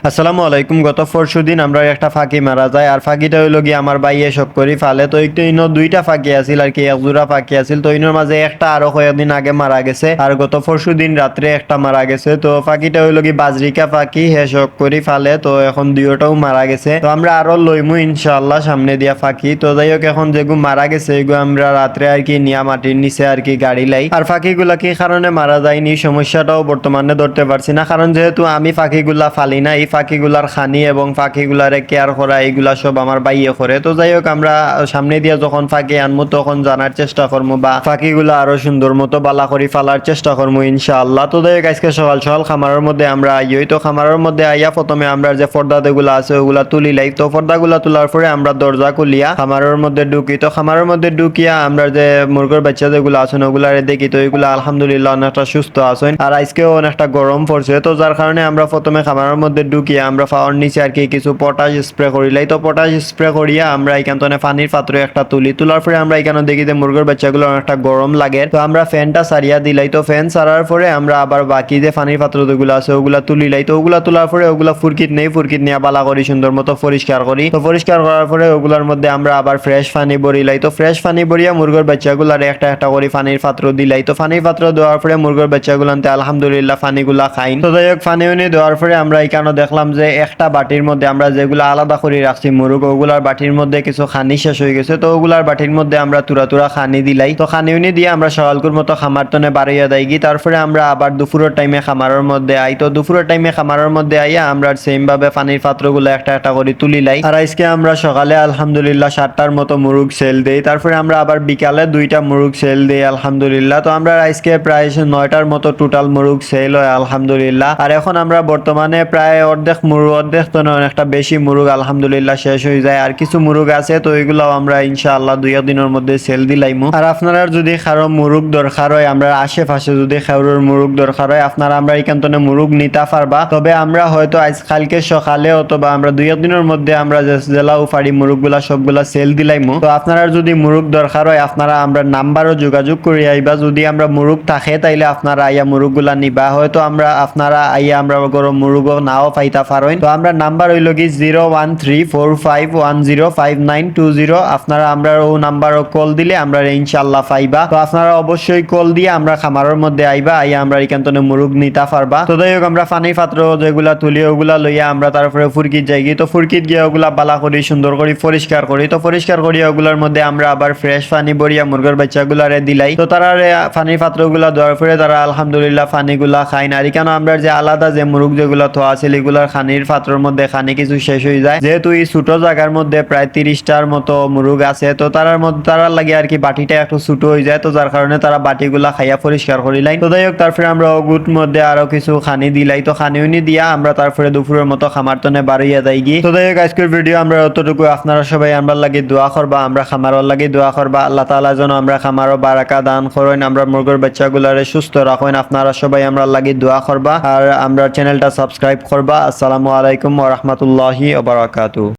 আসসালামু আলাইকুম। গত পরশুদিন আমরা একটা ফাঁকি মারা যায়, আর ফাঁকিটা হইল গিয়ে আমার বাইয়ে শখ করি ফালে। তো একটু ইনো দুইটা ফাঁকি আছিল আর কি, এক জোড়া ফাঁকি আছিল। তো ইনোর মাঝে একটা আরো কয়েকদিন আগে মারা গেছে, আর গত পরশুদিন রাত্রে একটা মারা গেছে। তো ফাঁকিটা হইল কি বাজরিকা ফাঁকি, হে শখ করি ফালে। তো এখন দুইটাও মারা গেছে। তো আমরা আরো লইমু ইনশাআল্লাহ সামনে দিয়া ফাঁকি। তো যাই হোক, এখন যেগু মারা গেছে এগু আমরা রাত্রে আর কি নিয়া মাটির নিচে আর কি গাড়ি লাই। আর ফাঁকিগুলা কি কারণে মারা যায়নি সমস্যাটাও বর্তমানে ধরতে পারছি না, কারণ যেহেতু আমি ফাঁকিগুলা ফালি না, এই ফাঁকিগুলার খানি এবং ফাঁকিগুলারে কেয়ার করা এগুলা সব আমার বাইয়ে করে। তো যাই হোক, আমরা সামনে দিয়ে যখন ফাঁকি আনবো তখন জানার চেষ্টা করবো বা ফাঁকিগুলা আরো সুন্দর মতো বালা করি ফালার চেষ্টা করবো ইনশাআল্লাহ। তো যাই হোক, আজকে সকাল সকাল খামারের মধ্যে আমরা আইই। তো খামারের মধ্যে আইয়া প্রথমে আমরা যে পর্দা যেগুলো আছে ওগুলা তুলি লাই। তো পর্দাগুলা তোলার পরে আমরা দরজা খুলিয়া খামারের মধ্যে ঢুকি। তো খামারের মধ্যে ঢুকিয়া আমরা যে মুরগের বাচ্চা যেগুলো আছেন ওগুলারে দেখি। তো এগুলা আলহামদুলিল্লাহ অনেকটা সুস্থ আছেন, আর আজকেও অনেকটা গরম পড়ছে। তো যার কারণে আমরা প্রথমে খামারের মধ্যে ঢুকিয়া আমরা পাওয়ার নিচে আর কি কিছু পটাশ স্প্রে করিলাই। তো পটাশ স্প্রে করিয়া আমরা এখান থেকে পানির পাত্র একটা তোলার পরে আমরা এখানে দেখি যে মুরগের বাচ্চাগুলো অনেকটা গরম লাগে। তো আমরা ফ্যানটা সারিয়া দিলাই। তো ফ্যান সারার পরে আমরা আবার বাকি যে পানির পাত্র যেগুলো আছে ওগুলা তুলিলাই। তো ওগুলা তোলার পরে ওগুলা ফুরকিত নেই, ফুরকিত নিয়ে বালা করি সুন্দর মতো পরিষ্কার করি। তো পরিষ্কার করার পরে ওগুলার মধ্যে আমরা আবার ফ্রেশ পানি ভরিলাই। তো ফ্রেশ পানি ভরিয়া মুরগের বাচ্চাগুলার একটা একটা করে পানির পাত্র দিলাই। তো পানির পাত্র দেওয়ার পরে মুরগের বাচ্চাগুলাতে আলহামদুলিল্লাহ পানিগুলা খাইন। তো যাই হোক, পানি উনি দেওয়ার পরে আমরা এখানে দেখলাম যে একটা বাটির মধ্যে আমরা যেগুলো আলাদা করে রাখছি মুরগ, ওগুলার বাটির মধ্যে কিছু খানি শেষ হয়ে গেছে। তো ওগুলার বাটির মধ্যে আমরা তুরা তুরা খানি দিলাই। তো খানি উনি দিয়ে আমরা সকালকুর মতো খামার তনে বাড়াইয়া দেয় গি। তারপরে আমরা আবার দুপুরের টাইমে খামারের মধ্যে আই। তো দুপুরের টাইমে খামারের মধ্যে আইয়া আমরা সেম ভাবে পানির পাত্রগুলো একটা একটা করে তুলি লাই। আর আজকে আমরা সকালে আলহামদুলিল্লাহ 7টার মতো মুরগ সেল দেই। তারপরে আমরা আবার বিকালে 2টা মুরগ সেল দেই আলহামদুলিল্লাহ। তো আমরা আজকে প্রায় 9টার মতো টোটাল মুরগ সেল হয় আলহামদুলিল্লাহ। আর এখন আমরা বর্তমানে প্রায় অর্ধেক তো অনেকটা বেশি মুরগ আলহামদুলিল্লাহ শেষ হয়ে যায়। আর কিছু মুরগ আছে, তো এগুলাও আমরা ইনশাআল্লাহ 2 দিনের মধ্যে সেল দিলাইমু। আর আপনারা যদি কারো মুরগ দরকার হয়, আমরা আশেপাশে যদি কারোর মুরগ দরকার হয়, আপনারা আমরা এখান থেকে মুরগ নিতে পারবা। তবে আমরা হয়তো আজ কালকে সকালে অথবা আমরা 2 দিনের মধ্যে আমরা জেলা উফারি মুরগগুলা সবগুলা সেল দিলাইমু। তো আপনারা যদি মুরগ দরকার হয়, আপনারা আমরা নাম্বারও যোগাযোগ করে আইবা। যদি আমরা মুরগ থাকে তাইলে আপনারা আইয়া মুরগগুলা নিবা। হয়তো আপনারা আইয়া আমরা গরম মুরগও নাও পাইতা পারেন। তো আমরা নাম্বার হইল কি 0134510592 আপনারা আমরা ও নাম্বারও কল দিলে আমরা ইনশাআল্লাহ পাইবা। তো আপনারা অবশ্যই কল দিয়ে আমরা খামারের মধ্যে আইবা, আইয়া আমরা এখান থেকে মুরগ নিতে পারবা। তো যাই হোক, আমরা পানি পাত্র যেগুলা তুলি ওগুলা লইয়া আমরা তারপরে ফুরকিত যাই। তো ফুরকিত গিয়ে ওগুলা বালা করি সুন্দর করে পরিষ্কার করি। তো পরিষ্কার করি ওগুলার মধ্যে আমরা আবার ফ্রেশ পানি ভরিয়া মুরগের বাচ্চাগুলারে দিলাই। তো তারা পানির পাত্রগুলা দেওয়ার পরে তারা আলহামদুলিল্লাহ পানিগুলা খায় না। আর কেন আমরা যে আলাদা যে মুরগ যেগুলা তো আছে এগুলার খানির পাত্রের মধ্যে খানি কিছু শেষ হয়ে যায়। যেহেতু এই ছোট জায়গার মধ্যে প্রায় 30টার মতো মুরগ আছে, তো তারার লাগে আর কি বাটিটা একটু ছোট হয়ে যায়। তো যার কারণে তারা বাটিগুলা খাইয়া পরিষ্কার করিলাই। তো যাই হোক, তারপরে আমরা ওগুট মধ্যে আরো কিছু খানি দিলাই। তো খানি উনি দিয়া আমরা তারপরে দুপুরের মতো খামার তনে বাড়িয়ে যাই গি। তো যাই হোক, আজকের ভিডিও আমরা অতটুকু। আপনারা সবাই আমরা লাগি দোয়া করবা, আমরা খামারও লাগি দোয়া করবা। আল্লাহ তাআলা যেন আমরা খামারও বারাকা দান করেন, আমরা মুরগের বাচ্চাগুলারে সুস্থ রাখেন। আপনারা সবাই আমরা লাগি দোয়া করবা, আর আমরা চ্যানেলটা সাবস্ক্রাইব করবা। আসসালামু আলাইকুম ওয়া রাহমাতুল্লাহি ওয়া বারাকাতুহু।